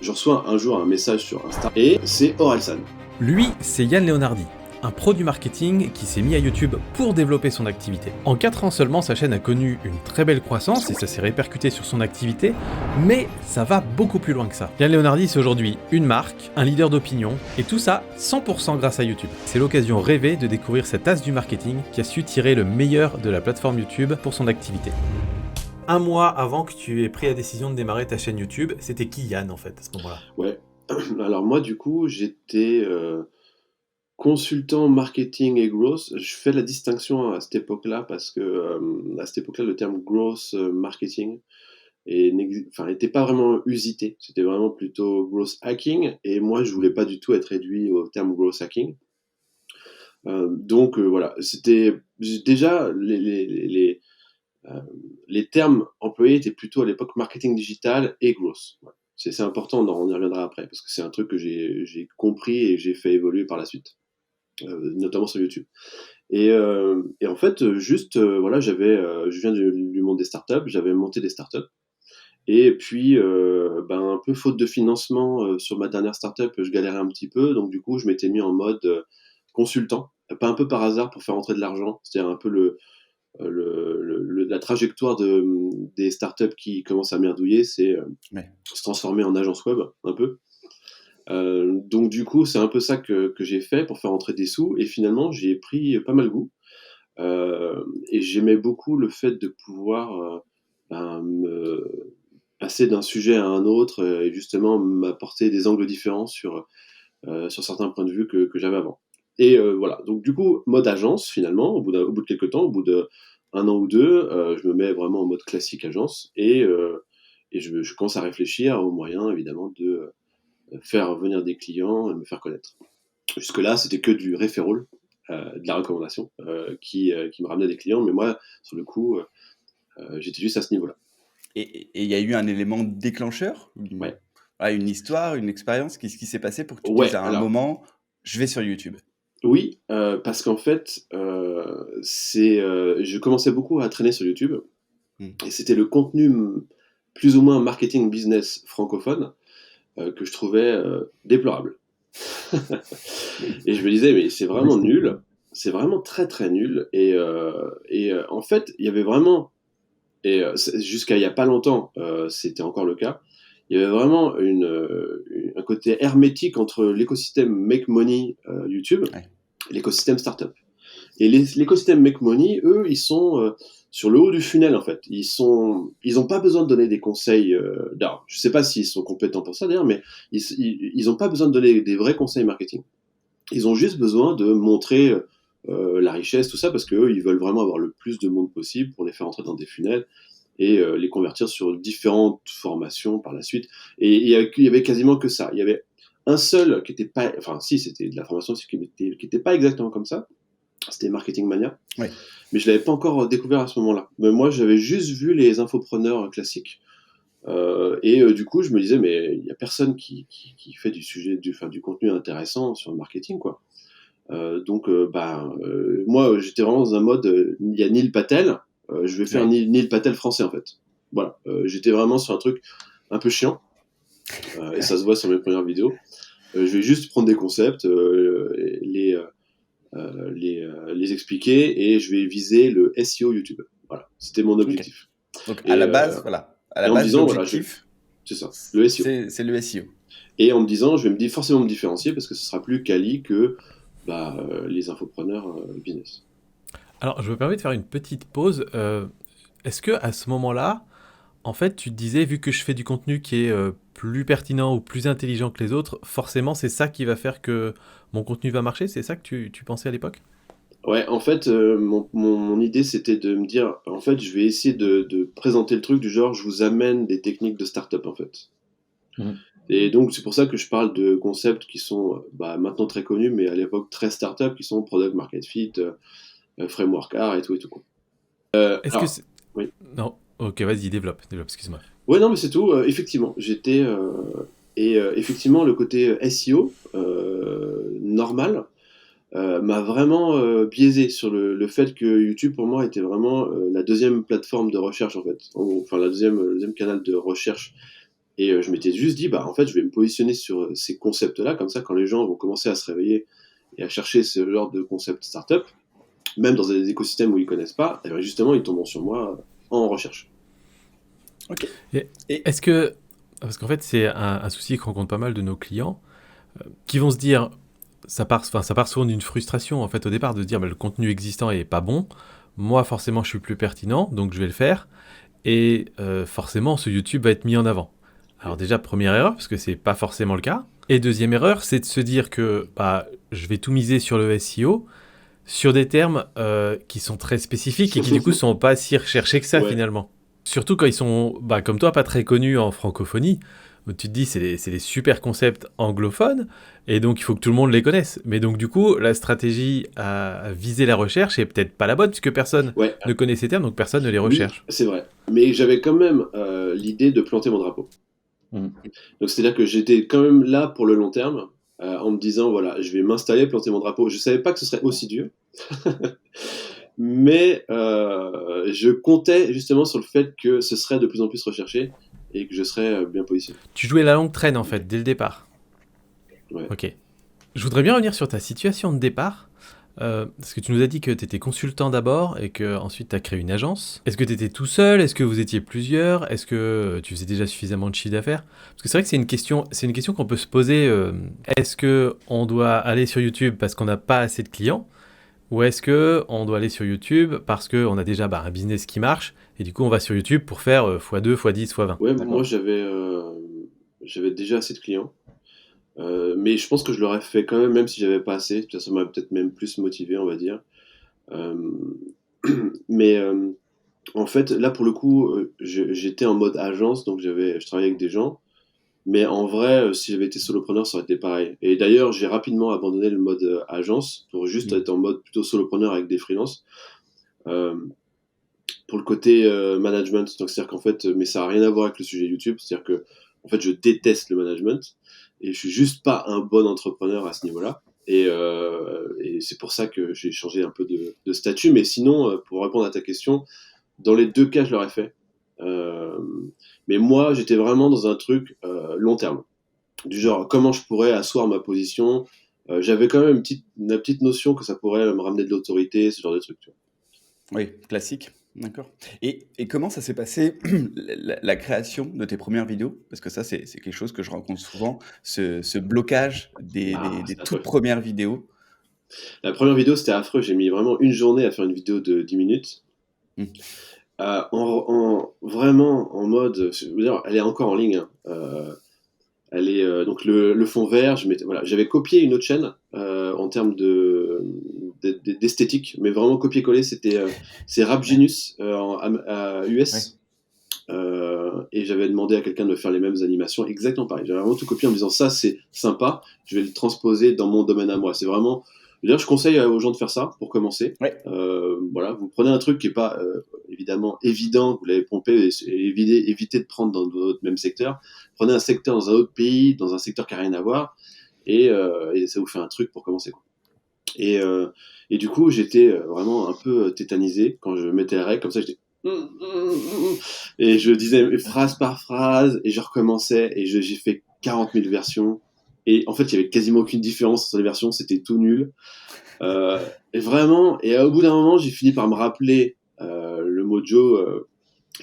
Je reçois un jour un message sur Insta et c'est Orelsan. Lui, c'est Yann Leonardi, un pro du marketing qui s'est mis à YouTube pour développer son activité. En 4 ans seulement, sa chaîne a connu une très belle croissance et ça s'est répercuté sur son activité, mais ça va beaucoup plus loin que ça. Yann Leonardi, c'est aujourd'hui une marque, un leader d'opinion, et tout ça 100% grâce à YouTube. C'est l'occasion rêvée de découvrir cet as du marketing qui a su tirer le meilleur de la plateforme YouTube pour son activité. Un mois avant que tu aies pris la décision de démarrer ta chaîne YouTube, c'était qui Yann en fait à ce moment-là? Ouais. Alors moi du coup j'étais consultant marketing et growth. Je fais la distinction à cette époque-là parce que à cette époque-là le terme growth marketing était pas vraiment usité. C'était vraiment plutôt growth hacking et moi je voulais pas du tout être réduit au terme growth hacking. Voilà, c'était déjà les termes employés étaient plutôt à l'époque marketing digital et growth. Ouais. C'est important, on y reviendra après, parce que c'est un truc que j'ai compris et j'ai fait évoluer par la suite, notamment sur YouTube. Et en fait, voilà, je viens du monde des startups, j'avais monté des startups. Et puis, un peu faute de financement sur ma dernière startup, je galérais un petit peu, donc du coup, je m'étais mis en mode consultant, pas un peu par hasard pour faire entrer de l'argent, c'est-à-dire un peu la trajectoire des startups qui commencent à merdouiller, c'est se transformer en agence web, un peu. Donc du coup, c'est un peu ça que j'ai fait pour faire entrer des sous, et finalement, j'y ai pris pas mal goût. Et j'aimais beaucoup le fait de pouvoir me passer d'un sujet à un autre et justement m'apporter des angles différents sur certains points de vue que j'avais avant. Et voilà, donc du coup, mode agence finalement, au bout de quelques temps, au bout de un an ou deux, je me mets vraiment en mode classique agence et je commence à réfléchir aux moyens évidemment de faire venir des clients et me faire connaître. Jusque-là, c'était que du referral, de la recommandation, qui me ramenait des clients, mais moi, sur le coup, j'étais juste à ce niveau-là. Et il y a eu un élément déclencheur, Ouais. Une histoire, une expérience, qu'est-ce qui s'est passé pour que tu te Ouais, dises à un alors, moment, je vais sur YouTube? oui, parce qu'en fait, je commençais beaucoup à traîner sur YouTube, et c'était le contenu plus ou moins marketing business francophone que je trouvais déplorable. Et je me disais, mais c'est vraiment nul, c'est vraiment très très nul, et en fait, il y avait vraiment, jusqu'à il y a pas longtemps, c'était encore le cas, il y avait vraiment un côté hermétique entre l'écosystème Make Money YouTube et l'écosystème Startup. Et l'écosystème Make Money, eux, ils sont sur le haut du funnel en fait. Ils ont pas besoin de donner des conseils. Alors, je sais pas s'ils sont compétents pour ça d'ailleurs, mais ils ont pas besoin de donner des vrais conseils marketing. Ils ont juste besoin de montrer la richesse, tout ça, parce qu'eux, ils veulent vraiment avoir le plus de monde possible pour les faire entrer dans des funnels et les convertir sur différentes formations par la suite. Et il y avait quasiment que ça. Il y avait un seul qui était pas, enfin si, c'était de la formation qui était pas exactement comme ça. C'était Marketing Mania. Ouais. Mais je l'avais pas encore découvert à ce moment-là. Mais moi, j'avais juste vu les infopreneurs classiques. Du coup, je me disais, mais il y a personne qui fait du contenu intéressant sur le marketing, quoi. Moi, j'étais vraiment dans un mode, il y a Neil Patel, je vais faire Neil Patel français, en fait. Voilà. J'étais vraiment sur un truc un peu chiant, et ça se voit sur mes premières vidéos. Je vais juste prendre des concepts, les expliquer, et je vais viser le SEO YouTube. Voilà. C'était mon objectif. Okay. Donc, à la base, l'objectif, c'est ça, le SEO. C'est le SEO. Et en me disant, je vais forcément me différencier parce que ce sera plus quali que les infopreneurs business. Alors, je me permets de faire une petite pause. Est-ce que à ce moment-là, en fait, tu te disais, vu que je fais du contenu qui est plus pertinent ou plus intelligent que les autres, forcément, c'est ça qui va faire que mon contenu va marcher? C'est ça que tu pensais à l'époque? Ouais, en fait, mon idée, c'était de me dire, en fait, je vais essayer de présenter le truc du genre, je vous amène des techniques de start-up, en fait. Et donc, c'est pour ça que je parle de concepts qui sont maintenant très connus, mais à l'époque très start-up, qui sont Product Market Fit, Framework R et tout, quoi. Est-ce que c'est... Oui. Non, ok, vas-y, développe, excuse-moi. Ouais, non, mais c'est tout. Effectivement, effectivement, le côté SEO normal m'a vraiment biaisé sur le fait que YouTube, pour moi, était vraiment la deuxième plateforme de recherche, en fait. Enfin, le deuxième canal de recherche Et je m'étais juste dit, en fait, je vais me positionner sur ces concepts-là, comme ça, quand les gens vont commencer à se réveiller et à chercher ce genre de concept startup, même dans des écosystèmes où ils connaissent pas, et justement, ils tomberont sur moi en recherche. Ok. Et est-ce que, parce qu'en fait, c'est un souci que rencontrent pas mal de nos clients, qui vont se dire, ça part souvent d'une frustration en fait au départ de se dire le contenu existant est pas bon, moi forcément je suis plus pertinent donc je vais le faire et forcément ce YouTube va être mis en avant. Alors déjà première erreur parce que c'est pas forcément le cas et deuxième erreur c'est de se dire que je vais tout miser sur le SEO sur des termes qui sont très spécifiques et qui du coup sont pas si recherchés que ça finalement. Surtout quand ils sont comme toi pas très connus en francophonie. Tu te dis, c'est des super concepts anglophones, et donc il faut que tout le monde les connaisse. Mais donc du coup, la stratégie à viser la recherche est peut-être pas la bonne, puisque personne ne connaît ces termes, donc personne ne les recherche. Oui, c'est vrai. Mais j'avais quand même l'idée de planter mon drapeau. Donc c'est-à-dire que j'étais quand même là pour le long terme, en me disant, voilà, je vais m'installer, planter mon drapeau. Je savais pas que ce serait aussi dur. Mais je comptais justement sur le fait que ce serait de plus en plus recherché et que je serais bien positionné. Tu jouais la longue traîne en fait, dès le départ. Ouais. Ok. Je voudrais bien revenir sur ta situation de départ, parce que tu nous as dit que tu étais consultant d'abord et qu'ensuite tu as créé une agence. Est-ce que tu étais tout seul? Est-ce que vous étiez plusieurs? Est-ce que tu faisais déjà suffisamment de chiffre d'affaires? Parce que c'est vrai que c'est une question qu'on peut se poser. Est-ce qu'on doit aller sur YouTube parce qu'on n'a pas assez de clients? Ou est-ce qu'on doit aller sur YouTube parce qu'on a déjà un business qui marche et du coup on va sur YouTube pour faire x2, x10, x20? Ouais, moi j'avais déjà assez de clients. Mais je pense que je l'aurais fait quand même si j'avais pas assez. Ça m'aurait peut-être même plus motivé, on va dire. Mais en fait, là pour le coup, j'étais en mode agence, donc je travaillais avec des gens. Mais en vrai, si j'avais été solopreneur, ça aurait été pareil. Et d'ailleurs, j'ai rapidement abandonné le mode agence pour juste être en mode plutôt solopreneur avec des freelances. Pour le côté management, donc c'est-à-dire qu'en fait, mais ça n'a rien à voir avec le sujet YouTube. C'est-à-dire que en fait, je déteste le management et je suis juste pas un bon entrepreneur à ce niveau-là. Et c'est pour ça que j'ai changé un peu de statut. Mais sinon, pour répondre à ta question, dans les deux cas, je l'aurais fait. Mais moi, j'étais vraiment dans un truc long terme. Du genre, comment je pourrais asseoir ma position. J'avais quand même une petite notion que ça pourrait me ramener de l'autorité, ce genre de truc. Tu vois. Oui, classique. D'accord. Et comment ça s'est passé, la création de tes premières vidéos? Parce que ça, c'est quelque chose que je rencontre souvent, ce blocage des toutes premières vidéos. La première vidéo, c'était affreux. J'ai mis vraiment une journée à faire une vidéo de 10 minutes. Vraiment en mode... Elle est encore en ligne. Elle est, donc le fond vert, j'avais copié une autre chaîne en termes d'esthétique, mais vraiment copier-coller. C'est Rap Genius à US. Et j'avais demandé à quelqu'un de faire les mêmes animations, exactement pareil. J'avais vraiment tout copié en me disant, ça c'est sympa, je vais le transposer dans mon domaine à moi. C'est vraiment... D'ailleurs, je conseille aux gens de faire ça pour commencer. Voilà, vous prenez un truc qui n'est pas évidemment évident, vous l'avez pompé, et évitez de prendre dans votre même secteur. Prenez un secteur dans un autre pays, dans un secteur qui n'a rien à voir, et ça vous fait un truc pour commencer, quoi. Et du coup, j'étais vraiment un peu tétanisé quand je mettais la règle, comme ça, j'étais... Et je disais phrase par phrase, et je recommençais, et j'ai fait 40 000 versions. Et en fait, il y avait quasiment aucune différence entre les versions, c'était tout nul. Et vraiment, et au bout d'un moment, j'ai fini par me rappeler le mojo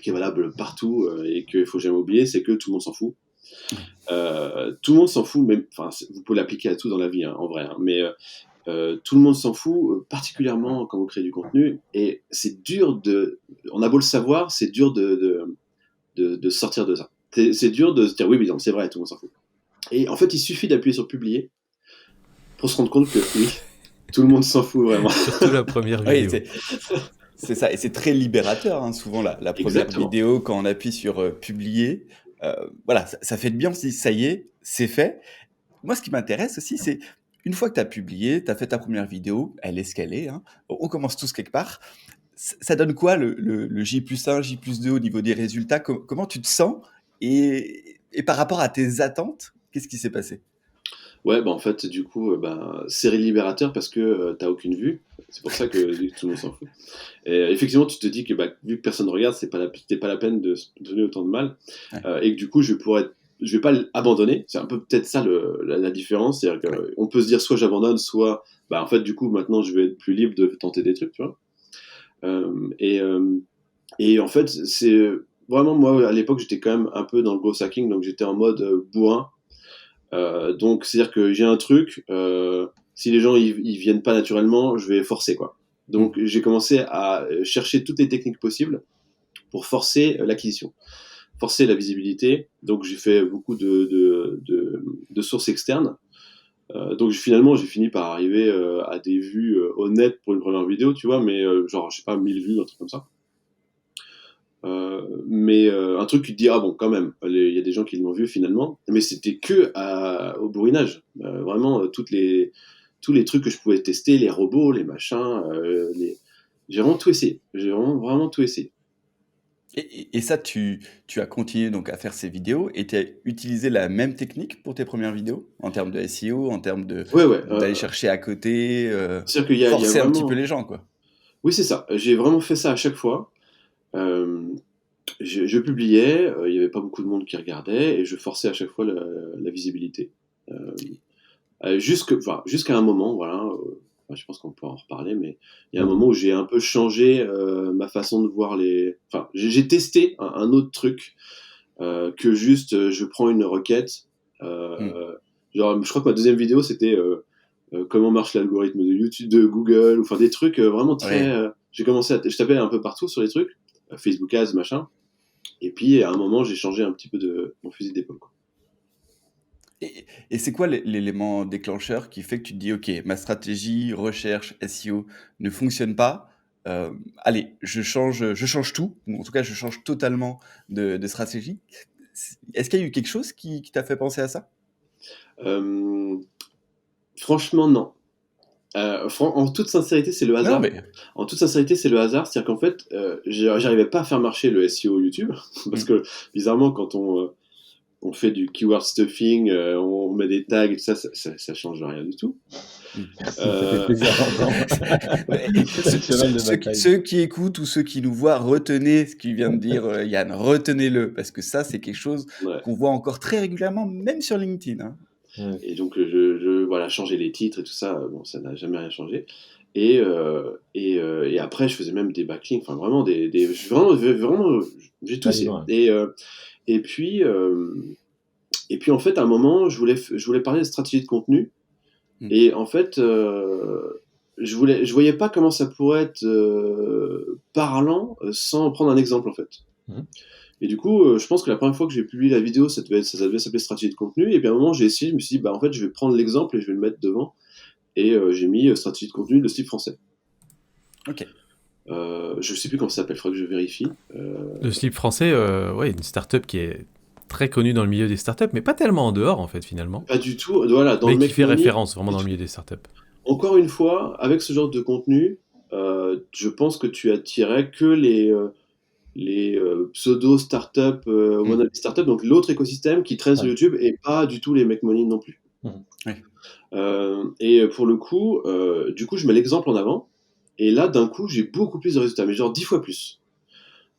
qui est valable partout et qu'il faut jamais oublier, c'est que tout le monde s'en fout. Tout le monde s'en fout, mais enfin, vous pouvez l'appliquer à tout dans la vie, en vrai. Mais tout le monde s'en fout, particulièrement quand vous créez du contenu. Et c'est dur on a beau le savoir, c'est dur de sortir de ça. C'est dur de se dire oui, mais non, c'est vrai, tout le monde s'en fout. Et en fait, il suffit d'appuyer sur publier pour se rendre compte que oui, tout le monde s'en fout vraiment. Surtout la première vidéo. Oui, c'est ça, et c'est très libérateur, souvent la première vidéo, quand on appuie sur publier. Voilà, ça fait de bien, on se dit ça y est, c'est fait. Moi, ce qui m'intéresse aussi, c'est une fois que tu as publié, tu as fait ta première vidéo, elle est ce qu'elle est, on commence tous quelque part. Ça donne quoi le J+1, J+2 au niveau des résultats? Comment tu te sens et par rapport à tes attentes, qu'est-ce qui s'est passé? Ouais, en fait, du coup, c'est libérateur parce que t'as aucune vue. C'est pour ça que tout le monde s'en fout. Et effectivement, tu te dis que vu que personne ne regarde, c'était pas la peine de se donner autant de mal. Ouais. Et que du coup, je pourrais être je vais pas l'abandonner. C'est un peu peut-être ça la différence. C'est-à-dire qu'on peut se dire soit j'abandonne, soit en fait du coup maintenant je vais être plus libre de tenter des trucs, tu vois. Et en fait c'est vraiment, moi à l'époque j'étais quand même un peu dans le growth hacking, donc j'étais en mode bourrin. Donc c'est-à-dire que j'ai un truc, si les gens ils viennent pas naturellement, je vais forcer quoi. Donc j'ai commencé à chercher toutes les techniques possibles pour forcer l'acquisition, forcer la visibilité. Donc j'ai fait beaucoup de sources externes. Donc finalement j'ai fini par arriver à des vues honnêtes pour une première vidéo, tu vois, mais genre je sais pas 1000 vues, un truc comme ça. Mais un truc qui te dit ah bon quand même, il y a des gens qui l'ont vu finalement, mais c'était que au bourrinage. Vraiment tous les trucs que je pouvais tester, les robots, les machins, j'ai vraiment tout essayé. J'ai vraiment tout essayé. Et ça, tu as continué donc à faire ces vidéos et tu as utilisé la même technique pour tes premières vidéos en termes de SEO, en termes d'aller chercher à côté, c'est-à-dire qu'il y a forcer vraiment... un petit peu les gens, quoi. Oui, c'est ça. J'ai vraiment fait ça à chaque fois. Je publiais, il n'y avait pas beaucoup de monde qui regardait et je forçais à chaque fois la visibilité. Jusqu'à un moment, voilà. Je pense qu'on peut en reparler, mais il y a un moment où j'ai un peu changé ma façon de voir les. Enfin, j'ai testé un autre truc que juste je prends une requête. Genre, je crois que ma deuxième vidéo c'était comment marche l'algorithme de YouTube, de Google, enfin des trucs vraiment très. J'ai commencé je tapais un peu partout sur les trucs, Facebook Ads, machin. Et puis à un moment, j'ai changé un petit peu de mon fusil d'épaule, quoi. Et c'est quoi l'élément déclencheur qui fait que tu te dis, OK, ma stratégie, recherche, SEO ne fonctionne pas. Allez, je change tout, ou en tout cas, je change totalement de stratégie. Est-ce qu'il y a eu quelque chose qui t'a fait penser à ça? Franchement, non. En toute sincérité, c'est le hasard. Non, mais... En toute sincérité, c'est le hasard. C'est-à-dire qu'en fait, j'arrivais pas à faire marcher le SEO YouTube parce que bizarrement, quand on fait du keyword stuffing, on met des tags et tout ça, ça change rien du tout. Ceux qui écoutent ou ceux qui nous voient, retenez ce qu'il vient de dire Yann, retenez-le, parce que ça, c'est quelque chose qu'on voit encore très régulièrement, même sur LinkedIn. Hein. Et donc, voilà, changer les titres et tout ça, bon, ça n'a jamais rien changé. Et après, je faisais même des backlinks, enfin vraiment, vraiment, j'ai tout essayé. Et puis, en fait, à un moment, je voulais parler de stratégie de contenu. Et en fait, je voyais pas comment ça pourrait être parlant sans prendre un exemple, en fait. Et du coup, je pense que la première fois que j'ai publié la vidéo, ça devait s'appeler stratégie de contenu. Et puis à un moment, j'ai essayé, je me suis dit, en fait, je vais prendre l'exemple et je vais le mettre devant. Et j'ai mis stratégie de contenu de Slip Français. Ok. Je sais plus comment ça s'appelle, il faudrait que je vérifie. Le Slip Français, une startup qui est très connue dans le milieu des startups, mais pas tellement en dehors, en fait, finalement. Pas du tout. Voilà, mais qui fait référence vraiment dans le milieu des startups. Encore une fois, avec ce genre de contenu, je pense que tu attirais que les pseudo startups, wannabe startups, donc l'autre écosystème qui traîne sur YouTube et pas du tout les make money non plus. Et pour le coup, du coup, je mets l'exemple en avant. Et là, d'un coup, j'ai beaucoup plus de résultats, mais genre 10 fois plus.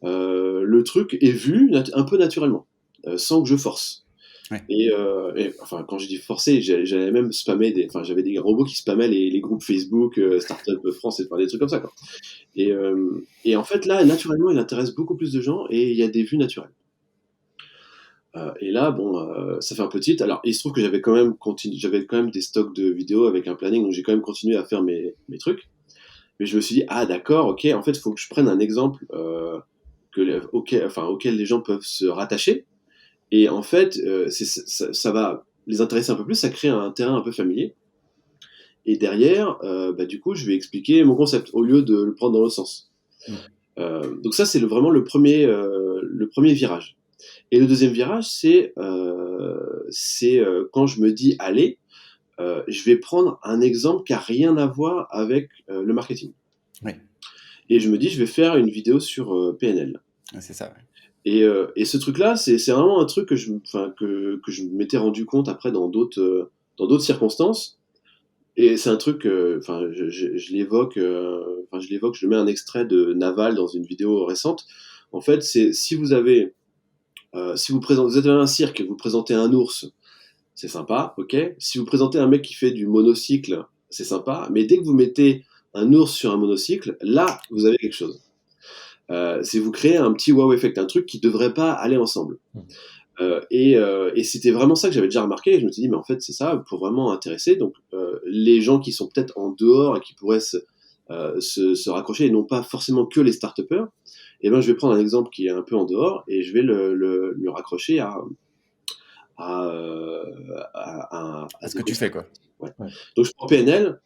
Le truc est vu un peu naturellement, sans que je force. Et enfin, quand je dis forcer, j'allais même spammer j'avais des robots qui spammaient les groupes Facebook, Startup France, et des trucs comme ça, quoi. Et en fait, là, naturellement, il intéresse beaucoup plus de gens et il y a des vues naturelles. Et là, bon, ça fait un peu titre. Alors, il se trouve que j'avais quand même des stocks de vidéos avec un planning, donc j'ai quand même continué à faire mes trucs. Mais je me suis dit, ah d'accord, ok, en fait, il faut que je prenne un exemple auquel les gens peuvent se rattacher. Et en fait, ça va les intéresser un peu plus, ça crée un terrain un peu familier. Et derrière, du coup, je vais expliquer mon concept au lieu de le prendre dans l'autre sens. Donc ça, c'est vraiment le premier virage. Et le deuxième virage, c'est quand je me dis, allez, je vais prendre un exemple qui n'a rien à voir avec le marketing. Et je me dis, je vais faire une vidéo sur PNL. C'est ça, ouais. Et ce truc-là, c'est vraiment un truc que je m'étais rendu compte après dans d'autres circonstances. Et c'est un truc, je l'évoque, je mets un extrait de Naval dans une vidéo récente. En fait, c'est si vous avez si vous êtes dans un cirque et vous présentez un ours, c'est sympa, ok. Si vous présentez un mec qui fait du monocycle, c'est sympa. Mais dès que vous mettez un ours sur un monocycle, là, vous avez quelque chose. C'est vous créez un petit wow effect, un truc qui devrait pas aller ensemble. Et c'était vraiment ça que j'avais déjà remarqué. Et je me suis dit, mais en fait, c'est ça pour vraiment intéresser. Donc, les gens qui sont peut-être en dehors et qui pourraient se raccrocher, et non pas forcément que les start-upers, et ben, je vais prendre un exemple qui est un peu en dehors et je vais le raccrocher à ce que tu fais, quoi. Ouais. Donc, je prends PNL,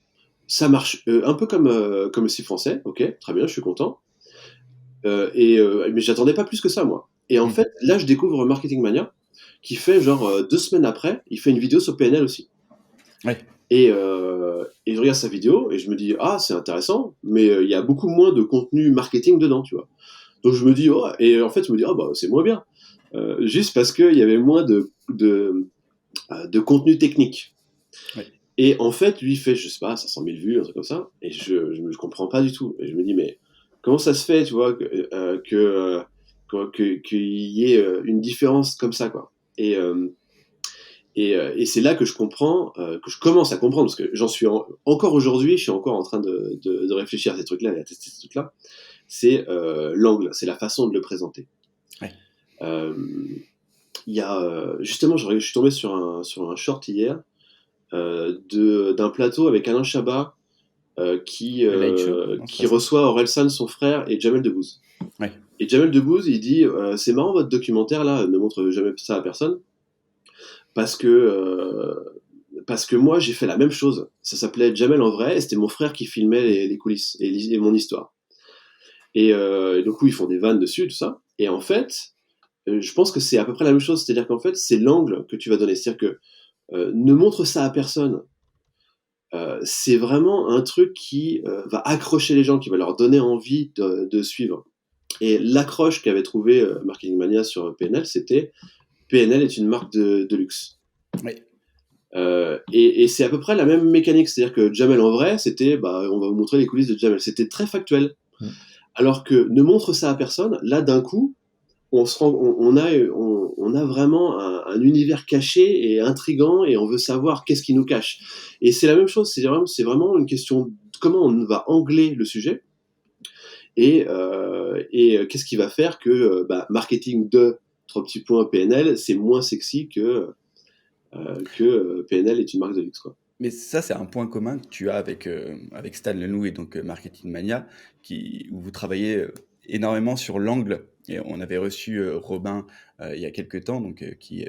ça marche un peu comme le site français. Ok, très bien, je suis content. Mais j'attendais pas plus que ça, moi. Et en fait, là, je découvre Marketing Mania, qui fait genre 2 semaines après, il fait une vidéo sur PNL aussi. Ouais. Et je regarde sa vidéo et je me dis, ah, c'est intéressant, mais il y a beaucoup moins de contenu marketing dedans, tu vois. Donc je me dis, oh, et en fait, je me dis, oh, bah, c'est moins bien. Juste parce qu'il y avait moins de contenu technique. Ouais. Et en fait, lui, il fait, je sais pas, 500 000 vues, un truc comme ça, et je comprends pas du tout. Et je me dis, mais comment ça se fait, tu vois, qu'il y ait une différence comme ça, quoi. Et c'est là que je comprends, que je commence à comprendre, parce que j'en suis encore aujourd'hui, je suis encore en train de réfléchir à ces trucs-là et à tester ces trucs-là. C'est l'angle, c'est la façon de le présenter. Ouais. Il y a justement, je suis tombé sur un short hier d'un plateau avec Alain Chabat qui reçoit Orelsan, son frère, et Jamel Debbouze. Ouais. Et Jamel Debbouze, il dit c'est marrant votre documentaire là, ne montre jamais ça à personne, parce que moi j'ai fait la même chose. Ça s'appelait Jamel en vrai, et c'était mon frère qui filmait les coulisses et mon histoire. Et du coup ils font des vannes dessus, tout ça. Et en fait, je pense que c'est à peu près la même chose, c'est-à-dire qu'en fait c'est l'angle que tu vas donner, c'est-à-dire que ne montre ça à personne. C'est vraiment un truc qui va accrocher les gens, qui va leur donner envie de suivre. Et l'accroche qu'avait trouvé Marketing Mania sur PNL, c'était PNL est une marque de luxe. Oui. Et c'est à peu près la même mécanique, c'est-à-dire que Jamel en vrai, c'était on va vous montrer les coulisses de Jamel. C'était très factuel. Alors que ne montre ça à personne, là d'un coup, on a vraiment un univers caché et intriguant, et on veut savoir qu'est-ce qui nous cache. Et c'est la même chose, c'est vraiment une question de comment on va angler le sujet, et qu'est-ce qui va faire que marketing de 3 petits points PNL, c'est moins sexy que PNL est une marque de luxe, quoi. Mais ça, c'est un point commun que tu as avec Stan Lenou et donc Marketing Mania, où vous travaillez énormément sur l'angle. Et on avait reçu Robin il y a quelques temps, donc qui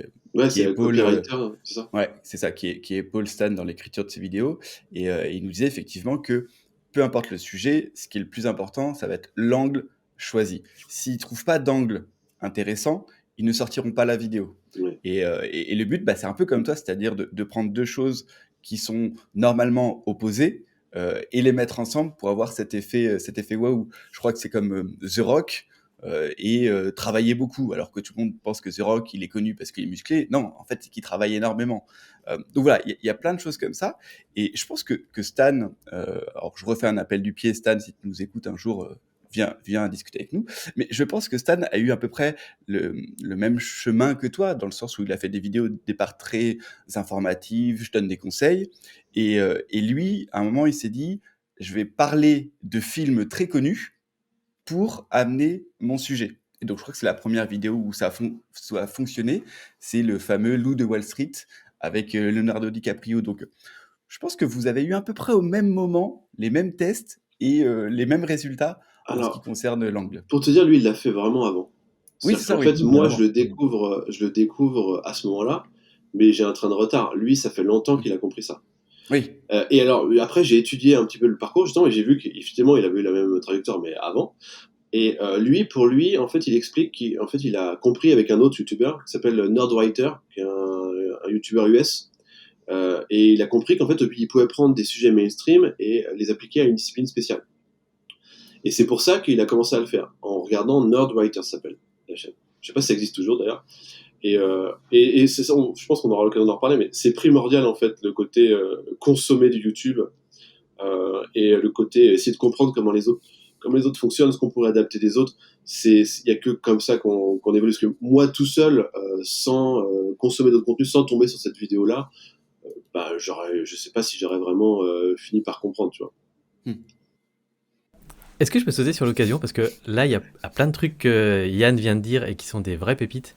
c'est le copywriter, c'est ça. Ouais, c'est ça, qui est Paul Stan dans l'écriture de ses vidéos. Et il nous disait effectivement que peu importe le sujet, ce qui est le plus important, ça va être l'angle choisi. S'ils ne trouvent pas d'angle intéressant, ils ne sortiront pas la vidéo. Ouais. Et le but, c'est un peu comme toi, c'est-à-dire de prendre deux choses qui sont normalement opposées et les mettre ensemble pour avoir cet effet waouh. Je crois que c'est comme The Rock et travailler beaucoup, alors que tout le monde pense que The Rock, il est connu parce qu'il est musclé. Non, en fait, c'est qu'il travaille énormément. Donc voilà, il y a plein de choses comme ça. Et je pense que Stan, alors je refais un appel du pied, Stan, si tu nous écoutes un jour, viens discuter avec nous. Mais je pense que Stan a eu à peu près le même chemin que toi, dans le sens où il a fait des vidéos au départ très informatives, je donne des conseils. Et lui, à un moment, il s'est dit, je vais parler de films très connus pour amener mon sujet. Et donc, je crois que c'est la première vidéo où ça a fonctionné. C'est le fameux Loup de Wall Street avec Leonardo DiCaprio. Donc, je pense que vous avez eu à peu près au même moment les mêmes tests et les mêmes résultats en ce qui concerne l'angle. Pour te dire, lui, il l'a fait vraiment avant. Oui, c'est ça. En fait, moi, je le découvre à ce moment-là, mais j'ai un train de retard. Lui, ça fait longtemps qu'il a compris ça. Oui. Et alors, après, j'ai étudié un petit peu le parcours, justement, et j'ai vu qu'effectivement, il avait eu la même trajectoire, mais avant. Et pour lui, en fait, il explique qu'il il a compris avec un autre YouTuber qui s'appelle Nerdwriter, qui est un YouTuber US. Et il a compris qu'en fait, il pouvait prendre des sujets mainstream et les appliquer à une discipline spéciale. Et c'est pour ça qu'il a commencé à le faire, en regardant Nerdwriter, ça s'appelle la chaîne. Je sais pas si ça existe toujours d'ailleurs. Et c'est ça, je pense qu'on aura l'occasion d'en reparler, mais c'est primordial en fait, le côté consommer du YouTube et le côté essayer de comprendre comment les autres comme les autres fonctionnent, ce qu'on pourrait adapter des autres. Il y a que comme ça qu'on évolue. Parce que moi, tout seul, sans consommer d'autres contenus, sans tomber sur cette vidéo-là, je sais pas si j'aurais vraiment fini par comprendre, tu vois. Est-ce que je peux sauter sur l'occasion, parce que là, il y a plein de trucs que Yann vient de dire et qui sont des vraies pépites,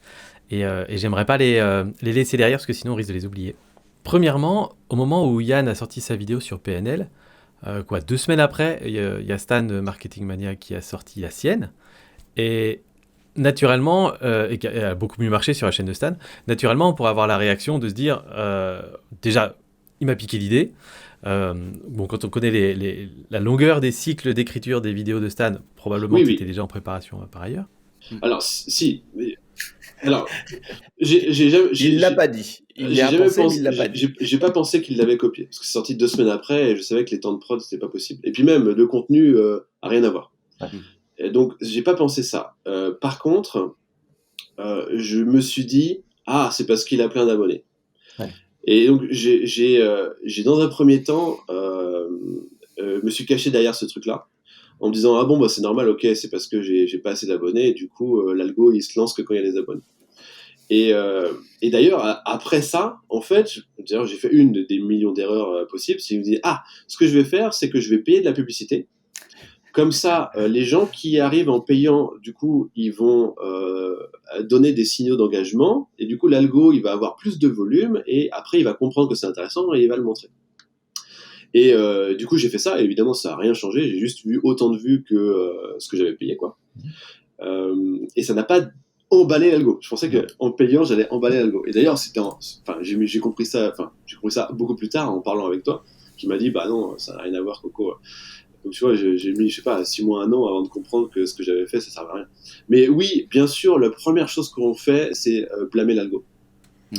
et j'aimerais pas les laisser derrière, parce que sinon on risque de les oublier. Premièrement, au moment où Yann a sorti sa vidéo sur PNL, 2 semaines après, il y a Stan Marketing Mania qui a sorti la sienne, et naturellement, et qui a beaucoup mieux marché sur la chaîne de Stan, naturellement on pourrait avoir la réaction de se dire, déjà, il m'a piqué l'idée. Quand on connaît la longueur des cycles d'écriture des vidéos de Stan, probablement Oui, qui oui. était déjà en préparation par ailleurs. Alors, si. Alors, il l'a pas dit. Il l'a pensé, mais il l'a pas dit. J'ai pas pensé qu'il l'avait copié, parce que c'est sorti 2 semaines après, et je savais que les temps de prod, c'était pas possible. Et puis même, le contenu a rien à voir. Et donc, j'ai pas pensé ça. Par contre, je me suis dit, c'est parce qu'il a plein d'abonnés. Ouais. Et donc, j'ai dans un premier temps, me suis caché derrière ce truc-là, en me disant, c'est normal, ok, c'est parce que j'ai pas assez d'abonnés, et du coup, l'algo, il se lance que quand il y a des abonnés. Et d'ailleurs, après ça, en fait, d'ailleurs, j'ai fait une des millions d'erreurs possibles, c'est que je me dis, ce que je vais faire, c'est que je vais payer de la publicité. Comme ça, les gens qui arrivent en payant, du coup, ils vont donner des signaux d'engagement, et du coup, l'algo, il va avoir plus de volume, et après, il va comprendre que c'est intéressant, et il va le montrer. Et du coup, j'ai fait ça, et évidemment, ça n'a rien changé, j'ai juste vu autant de vues que ce que j'avais payé, quoi. Et ça n'a pas emballé l'algo. Je pensais qu'en payant, j'allais emballer l'algo. Et d'ailleurs, j'ai compris ça beaucoup plus tard en parlant avec toi, qui m'a dit, non, ça n'a rien à voir, Coco. Donc tu vois, j'ai mis, 6 mois, 1 an avant de comprendre que ce que j'avais fait, ça servait à rien. Mais oui, bien sûr, la première chose qu'on fait, c'est blâmer l'algo.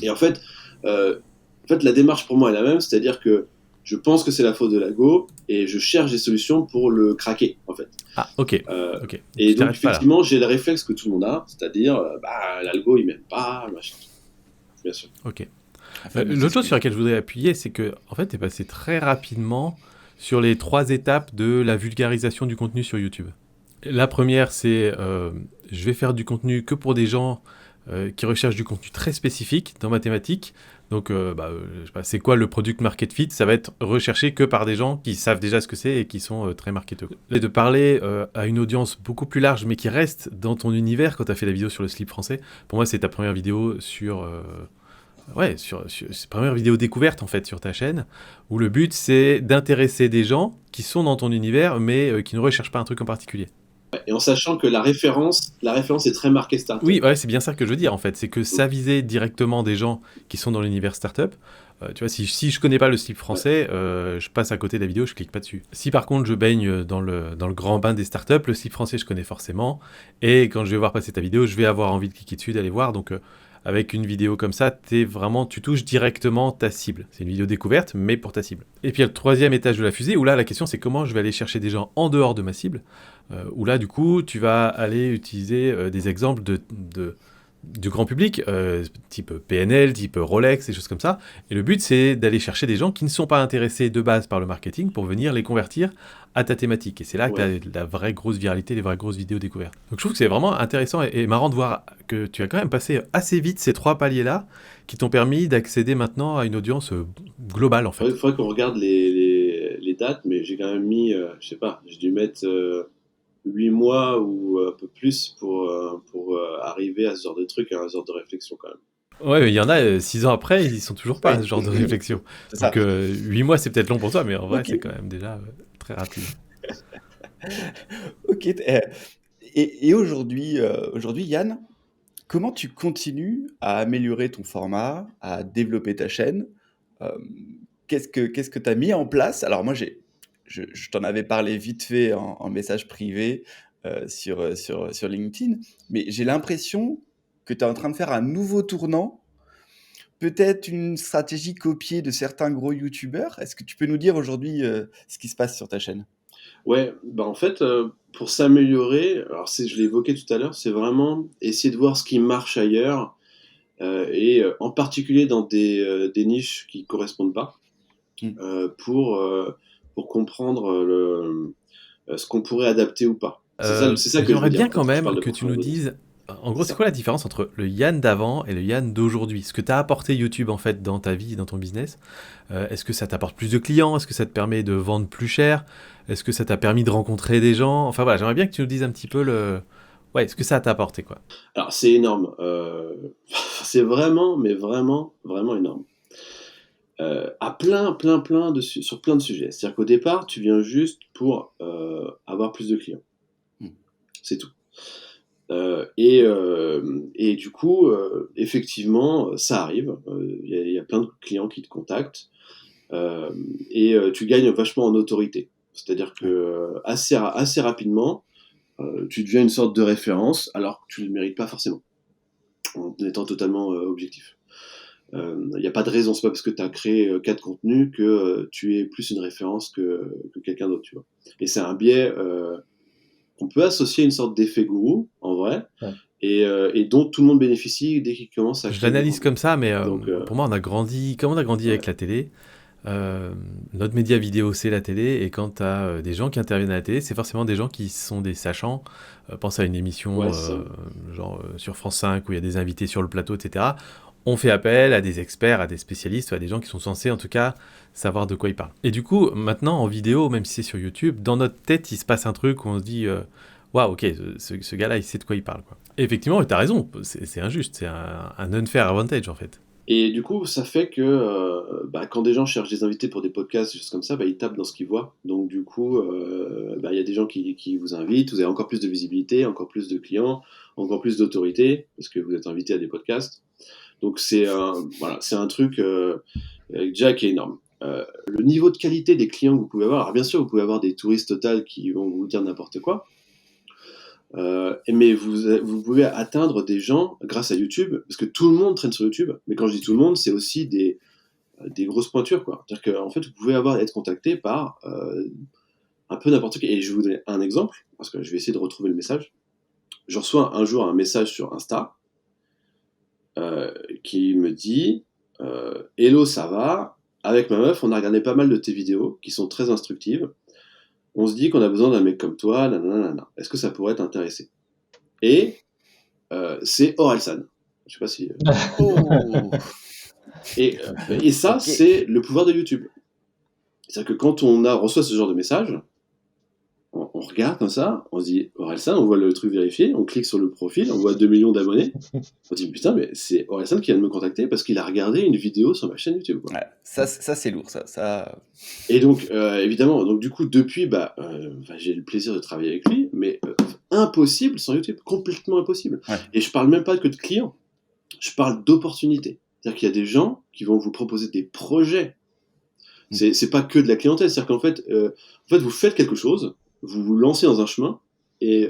Et en fait, la démarche pour moi est la même, c'est-à-dire que je pense que c'est la faute de l'algo et je cherche des solutions pour le craquer, en fait. Ok. Et donc, effectivement, j'ai le réflexe que tout le monde a, c'est-à-dire, l'algo, il m'aime pas, machin. Bien sûr. Ok. L'autre chose sur laquelle je voudrais appuyer, c'est que, en fait, tu es passé très rapidement sur les 3 étapes de la vulgarisation du contenu sur YouTube. La première, c'est je vais faire du contenu que pour des gens qui recherchent du contenu très spécifique dans ma thématique. Donc, je sais pas, c'est quoi le product market fit? Ça va être recherché que par des gens qui savent déjà ce que c'est et qui sont très marketeux. Et de parler à une audience beaucoup plus large, mais qui reste dans ton univers. Quand tu as fait la vidéo sur le slip français, pour moi, c'est ta première vidéo sur première vidéo découverte en fait sur ta chaîne, où le but c'est d'intéresser des gens qui sont dans ton univers mais qui ne recherchent pas un truc en particulier. Et en sachant que la référence est très marquée startup. Oui, c'est bien ça que je veux dire en fait, c'est que ça visait directement des gens qui sont dans l'univers startup. Tu vois, si je connais pas le slip français, je passe à côté de la vidéo, je clique pas dessus. Si par contre je baigne dans le grand bain des startups, le slip français je connais forcément, et quand je vais voir passer ta vidéo, je vais avoir envie de cliquer dessus, d'aller voir, donc avec une vidéo comme ça, tu touches directement ta cible. C'est une vidéo découverte, mais pour ta cible. Et puis il y a le 3e étage de la fusée, où là, la question, c'est comment je vais aller chercher des gens en dehors de ma cible, où là, du coup, tu vas aller utiliser des exemples du grand public, type PNL, type Rolex, des choses comme ça. Et le but, c'est d'aller chercher des gens qui ne sont pas intéressés de base par le marketing pour venir les convertir à ta thématique. Et c'est là que tu as la vraie grosse viralité, les vraies grosses vidéos découvertes. Donc je trouve que c'est vraiment intéressant et marrant de voir que tu as quand même passé assez vite ces 3 paliers-là qui t'ont permis d'accéder maintenant à une audience globale, en fait. Il faudrait qu'on regarde les dates, mais j'ai quand même mis, j'ai dû mettre 8 mois ou un peu plus pour arriver à ce genre de truc, à ce genre de réflexion quand même. Ouais, mais il y en a 6 ans après, ils sont toujours pas à ce genre de réflexion. Donc 8 mois, c'est peut-être long pour toi, mais en vrai, c'est quand même déjà très rapide. Ok. Et aujourd'hui, Yann, comment tu continues à améliorer ton format, à développer ta chaîne? Qu'est-ce que tu as mis en place? Alors moi, je t'en avais parlé vite fait en message privé sur LinkedIn, mais j'ai l'impression que tu es en train de faire un nouveau tournant, peut-être une stratégie copiée de certains gros youtubeurs. Est-ce que tu peux nous dire aujourd'hui ce qui se passe sur ta chaîne? Ouais, en fait, pour s'améliorer, alors je l'ai évoqué tout à l'heure, c'est vraiment essayer de voir ce qui marche ailleurs, et en particulier dans des niches qui correspondent pas, pour comprendre ce qu'on pourrait adapter ou pas. C'est ça que je veux j'aimerais dire bien quand quand je parle même de que tu nous professionnalisme. dises, en gros, C'est c'est ça. quoi la différence entre le Yann d'avant et le Yann d'aujourd'hui? Ce que t'as apporté YouTube en fait dans ta vie, dans ton business, est-ce que ça t'apporte plus de clients? Est-ce que ça te permet de vendre plus cher? Est-ce que ça t'a permis de rencontrer des gens? Enfin voilà, j'aimerais bien que tu nous dises un petit peu ouais, ce que ça t'a apporté quoi. Alors c'est énorme. C'est vraiment, mais vraiment, vraiment énorme. À sur plein de sujets. C'est-à-dire qu'au départ, tu viens juste pour avoir plus de clients. Mmh. C'est tout. Et du coup, effectivement, ça arrive. Il y a plein de clients qui te contactent et tu gagnes vachement en autorité. C'est-à-dire que assez rapidement, tu deviens une sorte de référence alors que tu ne le mérites pas forcément, en étant totalement objectif. Il n'y a pas de raison, c'est pas parce que tu as créé 4 contenus que tu es plus une référence que quelqu'un d'autre, tu vois. Et c'est un biais qu'on peut associer à une sorte d'effet gourou, en vrai, Ouais. et dont tout le monde bénéficie dès qu'il commence à Je créer du l'analyse contenu. comme ça, mais Donc, pour moi, comme on a grandi avec ouais. la télé, notre média vidéo, c'est la télé, et quand tu as des gens qui interviennent à la télé, c'est forcément des gens qui sont des sachants. Pense à une émission Ouais, c'est ça. genre sur France 5 où il y a des invités sur le plateau, etc. On fait appel à des experts, à des spécialistes, à des gens qui sont censés, en tout cas, savoir de quoi ils parlent. Et du coup, maintenant, en vidéo, même si c'est sur YouTube, dans notre tête, il se passe un truc où on se dit waouh, ok, ce gars-là, il sait de quoi il parle, quoi. Et effectivement, tu as raison, c'est injuste, c'est un unfair advantage, en fait. Et du coup, ça fait que quand des gens cherchent des invités pour des podcasts, des choses comme ça, ils tapent dans ce qu'ils voient. Donc du coup, il y a des gens qui vous invitent, vous avez encore plus de visibilité, encore plus de clients, encore plus d'autorité, parce que vous êtes invité à des podcasts. Donc c'est un truc déjà qui est énorme. Le niveau de qualité des clients que vous pouvez avoir, alors bien sûr, vous pouvez avoir des touristes total qui vont vous dire n'importe quoi, mais vous pouvez atteindre des gens grâce à YouTube, parce que tout le monde traîne sur YouTube, mais quand je dis tout le monde, c'est aussi des grosses pointures, quoi. C'est-à-dire qu'en fait, vous pouvez être contacté par un peu n'importe qui. Et je vais vous donner un exemple, parce que je vais essayer de retrouver le message. Je reçois un jour un message sur Insta qui me dit Hello, ça va? Avec ma meuf, on a regardé pas mal de tes vidéos qui sont très instructives. On se dit qu'on a besoin d'un mec comme toi, nanana. Est-ce que ça pourrait t'intéresser? Et c'est Orelsan. Je sais pas si. Oh! Et ça, Ok. c'est le pouvoir de YouTube. C'est-à-dire que quand on reçoit ce genre de message, on regarde comme ça, on se dit Orelsan, on voit le truc vérifié, on clique sur le profil, on voit 2 millions d'abonnés. On se dit putain, mais c'est Orelsan qui vient de me contacter parce qu'il a regardé une vidéo sur ma chaîne YouTube, quoi. Ouais, ça c'est lourd, ça. Et donc, évidemment, donc du coup, depuis, j'ai le plaisir de travailler avec lui, mais impossible sans YouTube, complètement impossible. Ouais. Et je parle même pas que de clients, je parle d'opportunités. C'est-à-dire qu'il y a des gens qui vont vous proposer des projets. C'est pas que de la clientèle, c'est-à-dire qu'en fait, vous faites quelque chose, vous vous lancez dans un chemin, et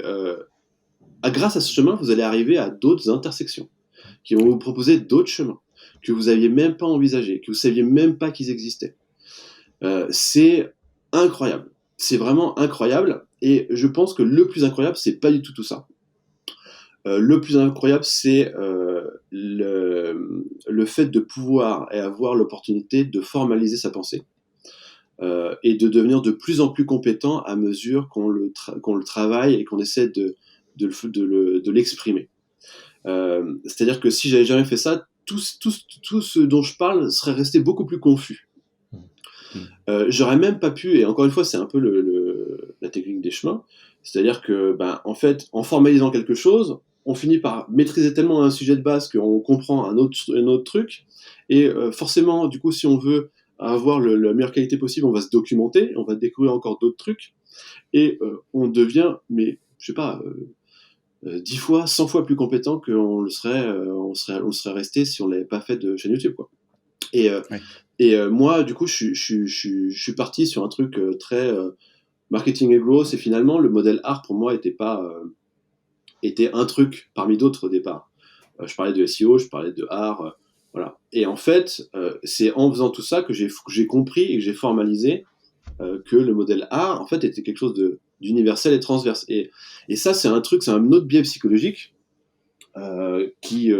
grâce à ce chemin, vous allez arriver à d'autres intersections qui vont vous proposer d'autres chemins que vous aviez même pas envisagés, que vous saviez même pas qu'ils existaient. C'est incroyable. C'est vraiment incroyable. Et je pense que le plus incroyable, c'est pas du tout ça. Le plus incroyable, c'est le fait de pouvoir et avoir l'opportunité de formaliser sa pensée et de devenir de plus en plus compétent à mesure qu'on le travaille et qu'on essaie de l'exprimer. C'est-à-dire que si j'avais jamais fait ça, tout ce dont je parle serait resté beaucoup plus confus. J'aurais même pas pu, et encore une fois, c'est un peu la technique des chemins, c'est-à-dire que, en fait, en formalisant quelque chose, on finit par maîtriser tellement un sujet de base qu'on comprend un autre truc, et forcément, du coup, si on veut avoir la meilleure qualité possible, on va se documenter, on va découvrir encore d'autres trucs, et on devient, mais je sais pas, 10 fois, 100 fois plus compétent qu'on le serait, on serait resté si on l'avait pas fait de chaîne YouTube, quoi. Et moi, du coup, je suis parti sur un truc très marketing et growth, et finalement, le modèle art, pour moi, était un truc parmi d'autres au départ. Je parlais de SEO, je parlais de art, voilà. Et en fait, c'est en faisant tout ça que j'ai compris et que j'ai formalisé que le modèle art, en fait, était quelque chose d'universel et transverse. Et ça, c'est un autre biais psychologique qui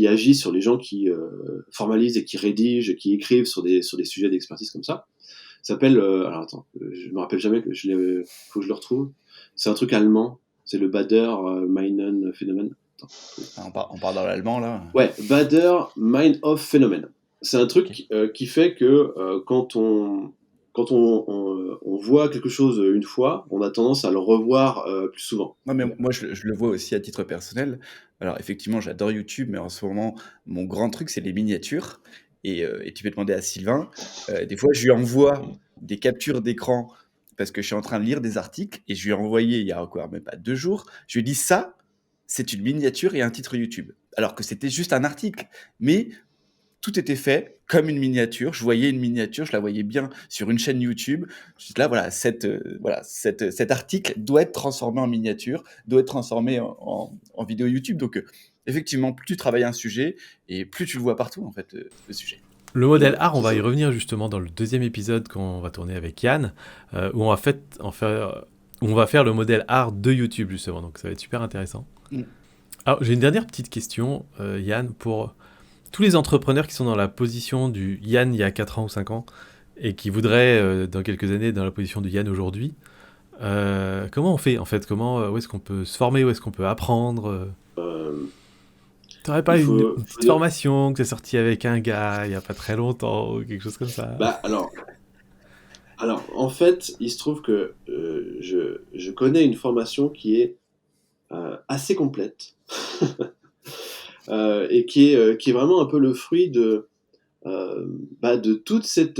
agit sur les gens qui formalisent et qui rédigent, qui écrivent sur des sujets d'expertise comme ça. Ça s'appelle, alors attends, je me rappelle jamais, faut que je le retrouve. C'est un truc allemand, c'est le Bader-Meinhof-Phänomen. On parle dans l'allemand, là. Ouais, Bader-Meinhof-Phänomen. C'est un truc qui fait que quand on voit quelque chose une fois, on a tendance à le revoir plus souvent. Ouais, mais moi, je le vois aussi à titre personnel. Alors, effectivement, j'adore YouTube, mais en ce moment, mon grand truc, c'est les miniatures. Et tu peux demander à Sylvain. Des fois, je lui envoie des captures d'écran parce que je suis en train de lire des articles et je lui ai envoyé il y a encore même pas 2 jours. Je lui ai dit ça, c'est une miniature et un titre YouTube. Alors que c'était juste un article. Mais tout était fait comme une miniature. Je voyais une miniature, je la voyais bien sur une chaîne YouTube. Là, voilà, cet article doit être transformé en miniature, doit être transformé en vidéo YouTube. Donc, effectivement, plus tu travailles un sujet et plus tu le vois partout, en fait, le sujet. Le modèle art, on va y revenir justement dans le 2e épisode qu'on va tourner avec Yann, où on va faire le modèle art de YouTube, justement. Donc, ça va être super intéressant. Alors, j'ai une dernière petite question, Yann, pour tous les entrepreneurs qui sont dans la position du Yann il y a 4 ans ou 5 ans et qui voudraient, dans quelques années, dans la position du Yann aujourd'hui, comment on fait, en fait? Où est-ce qu'on peut se former? Où est-ce qu'on peut apprendre? T'aurais pas une petite formation que t'as sortie avec un gars il n'y a pas très longtemps ou quelque chose comme ça? Bah, alors, en fait, il se trouve que je connais une formation qui est assez complète et qui est vraiment un peu le fruit de toute cette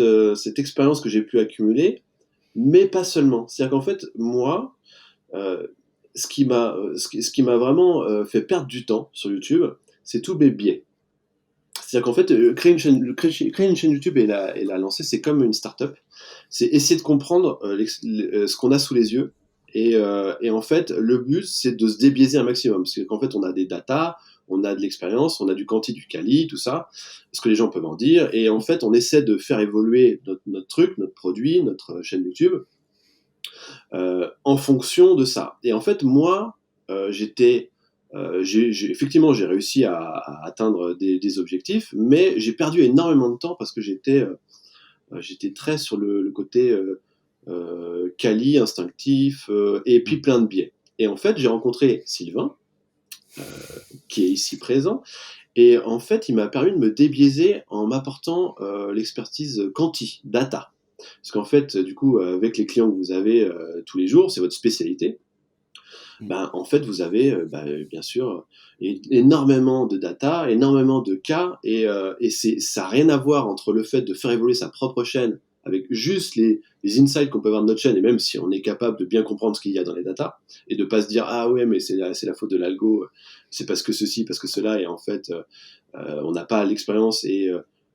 expérience que j'ai pu accumuler, mais pas seulement. C'est-à-dire qu'en fait, moi, ce qui m'a vraiment fait perdre du temps sur YouTube, c'est tous mes biais. C'est-à-dire qu'en fait, créer une chaîne YouTube et la lancer, c'est comme une start-up. C'est essayer de comprendre ce qu'on a sous les yeux. Et en fait, le but, c'est de se débiaiser un maximum. Parce qu'en fait, on a des datas, on a de l'expérience, on a du quanti, du quali, tout ça, ce que les gens peuvent en dire. Et en fait, on essaie de faire évoluer notre truc, notre produit, notre chaîne YouTube, en fonction de ça. Et en fait, moi, effectivement, j'ai réussi à atteindre des objectifs, mais j'ai perdu énormément de temps parce que j'étais très sur le côté quali, instinctif, et puis plein de biais. Et en fait, j'ai rencontré Sylvain, qui est ici présent, et en fait, il m'a permis de me débiaiser en m'apportant l'expertise quanti, data. Parce qu'en fait, du coup, avec les clients que vous avez tous les jours, c'est votre spécialité. En fait, vous avez bien sûr énormément de data, énormément de cas, et ça n'a rien à voir entre le fait de faire évoluer sa propre chaîne avec juste les insights qu'on peut avoir de notre chaîne, et même si on est capable de bien comprendre ce qu'il y a dans les data, et de pas se dire ah ouais mais c'est la faute de l'algo, c'est parce que ceci, parce que cela, et en fait on n'a pas l'expérience et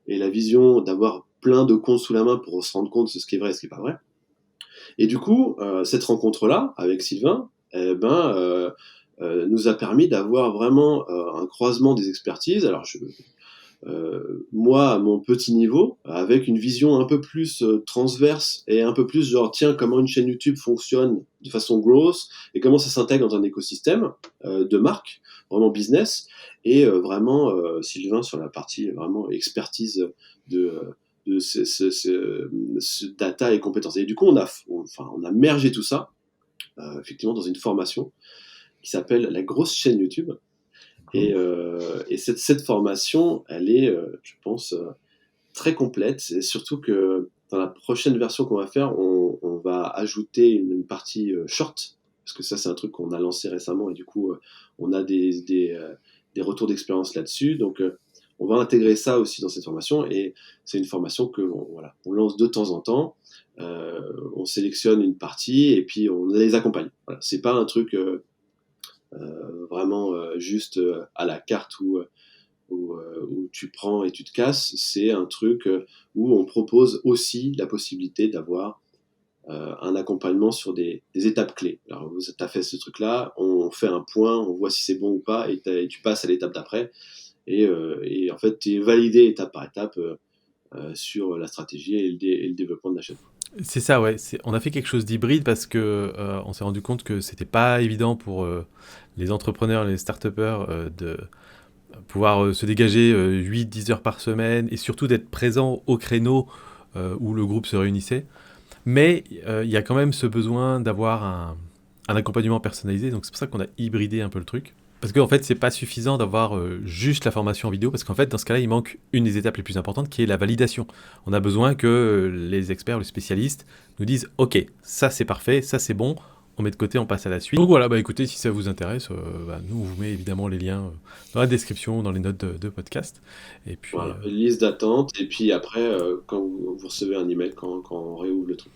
la vision d'avoir plein de comptes sous la main pour se rendre compte de ce qui est vrai et ce qui est pas vrai. Et du coup, cette rencontre-là avec Sylvain, nous a permis d'avoir vraiment un croisement des expertises. Alors, moi, à mon petit niveau, avec une vision un peu plus transverse et un peu plus genre, tiens, comment une chaîne YouTube fonctionne de façon growth et comment ça s'intègre dans un écosystème de marque, vraiment business, et vraiment Sylvain sur la partie vraiment expertise de ce data et compétences. Et du coup, on a mergé tout ça, effectivement, dans une formation qui s'appelle la grosse chaîne YouTube. Et cette formation, elle est, je pense, très complète. Et surtout que dans la prochaine version qu'on va faire, on va ajouter une partie short, parce que ça, c'est un truc qu'on a lancé récemment, et du coup, on a des retours d'expérience là-dessus. Donc, on va intégrer ça aussi dans cette formation, et c'est une formation que on lance de temps en temps. On sélectionne une partie et puis on les accompagne. Voilà. C'est pas un truc vraiment juste à la carte où tu prends et tu te casses. C'est un truc où on propose aussi la possibilité d'avoir un accompagnement sur des étapes clés. Alors, tu as fait ce truc-là, on fait un point, on voit si c'est bon ou pas, et tu passes à l'étape d'après. Et en fait, tu es validé étape par étape sur la stratégie et le développement de la chaîne. C'est ça, ouais. On a fait quelque chose d'hybride parce que on s'est rendu compte que c'était pas évident pour les entrepreneurs, les start-upers de pouvoir se dégager 8-10 heures par semaine et surtout d'être présent au créneau où le groupe se réunissait. Mais il y a quand même ce besoin d'avoir un accompagnement personnalisé, donc c'est pour ça qu'on a hybridé un peu le truc. Parce qu'en fait, c'est pas suffisant d'avoir juste la formation en vidéo, parce qu'en fait, dans ce cas-là, il manque une des étapes les plus importantes, qui est la validation. On a besoin que les experts, les spécialistes, nous disent « Ok, ça c'est parfait, ça c'est bon, on met de côté, on passe à la suite. » Donc voilà, bah écoutez, si ça vous intéresse, nous on vous met évidemment les liens dans la description, dans les notes de podcast. Et puis, voilà, liste d'attente, et puis après, quand vous recevez un email, quand on réouvre le truc.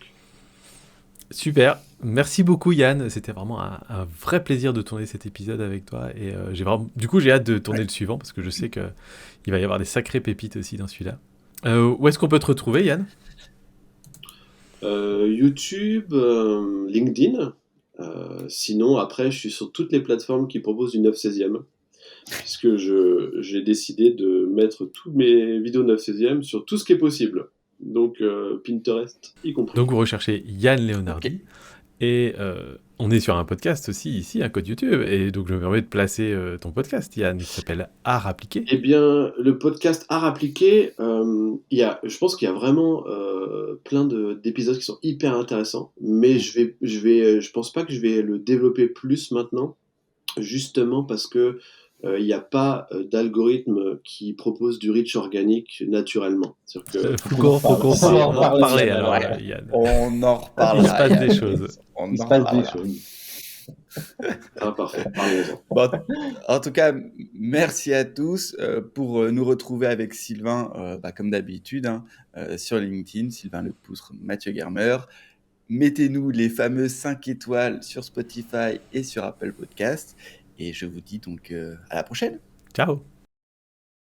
Super, merci beaucoup Yann, c'était vraiment un vrai plaisir de tourner cet épisode avec toi et j'ai hâte de tourner le suivant parce que je sais qu'il va y avoir des sacrées pépites aussi dans celui-là. Où est-ce qu'on peut te retrouver Yann ? YouTube, LinkedIn, sinon après je suis sur toutes les plateformes qui proposent du 9/16e puisque j'ai décidé de mettre toutes mes vidéos 9/16e sur tout ce qui est possible. Donc Pinterest y compris. Donc vous recherchez Yann Leonardi et on est sur un podcast aussi ici, un code YouTube, et donc je me permets de placer ton podcast Yann, qui s'appelle Art Appliqué. Eh bien le podcast Art Appliqué, je pense qu'il y a vraiment plein d'épisodes qui sont hyper intéressants, mais je pense pas que je vais le développer plus maintenant, justement parce que il n'y a pas d'algorithme qui propose du reach organique naturellement. Faut qu'on en parle alors, Yann. On en reparlera. Il se passe des choses. Il se passe des choses. Ah, parfait, parlons-en. Bon, en tout cas, merci à tous pour nous retrouver avec Sylvain, comme d'habitude, sur LinkedIn, Sylvain Lepoutre, Mathieu Germer. Mettez-nous les fameuses 5 étoiles sur Spotify et sur Apple Podcast. Et je vous dis donc à la prochaine. Ciao.